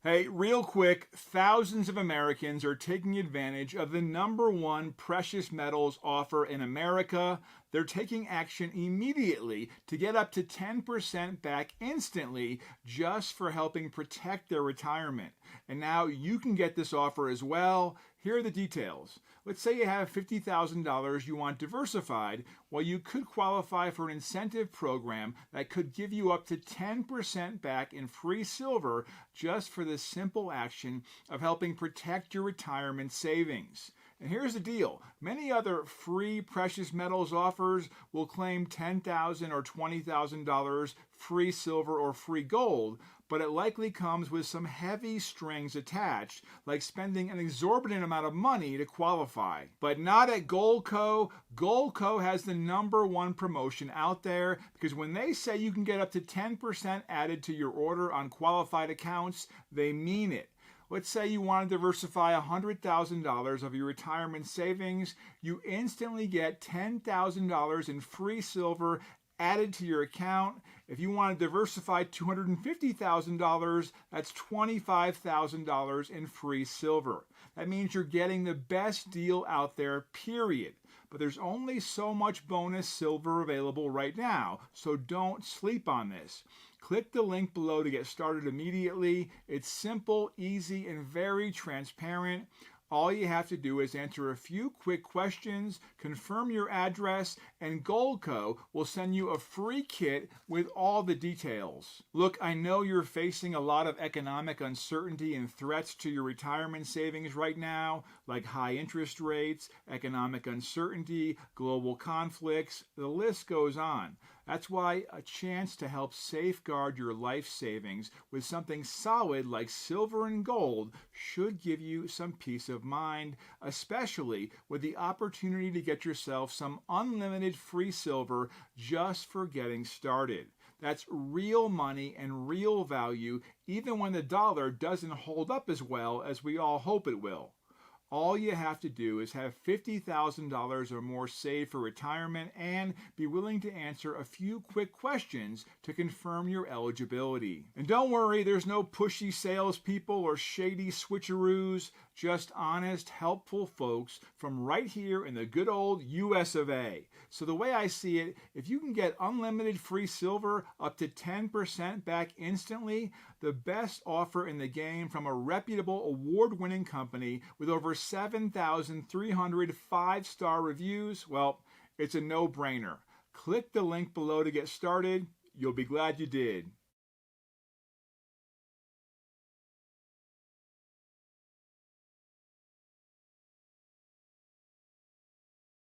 Hey, real quick, thousands of Americans are taking advantage of the #1 precious metals offer in America. They're taking action immediately to get up to 10% back instantly just for helping protect their retirement. And now you can get this offer as well. Here are the details. Let's say you have $50,000 you want diversified. Well, you could qualify for an incentive program that could give you up to 10% back in free silver just for the simple action of helping protect your retirement savings. And here's the deal. Many other free precious metals offers will claim $10,000 or $20,000 free silver or free gold, but it likely comes with some heavy strings attached, like spending an exorbitant amount of money to qualify. But not at Goldco. Goldco has the #1 promotion out there because when they say you can get up to 10% added to your order on qualified accounts, they mean it. Let's say you want to diversify $100,000 of your retirement savings. You instantly get $10,000 in free silver added to your account. If you want to diversify $250,000, that's $25,000 in free silver. That means you're getting the best deal out there, period. But there's only so much bonus silver available right now, so don't sleep on this. Click the link below to get started immediately. It's simple, easy, and very transparent. All you have to do is answer a few quick questions, confirm your address, and Goldco will send you a free kit with all the details. Look, I know you're facing a lot of economic uncertainty and threats to your retirement savings right now, like high interest rates, economic uncertainty, global conflicts, the list goes on. That's why a chance to help safeguard your life savings with something solid like silver and gold should give you some peace of mind, especially with the opportunity to get yourself some unlimited free silver just for getting started. That's real money and real value, even when the dollar doesn't hold up as well as we all hope it will. All you have to do is have $50,000 or more saved for retirement and be willing to answer a few quick questions to confirm your eligibility. And don't worry, there's no pushy salespeople or shady switcheroos, just honest, helpful folks from right here in the good old US of A. So the way I see it, if you can get unlimited free silver up to 10% back instantly, the best offer in the game from a reputable award-winning company with over 7,300 five-star reviews, well, it's a no-brainer. Click the link below to get started. You'll be glad you did.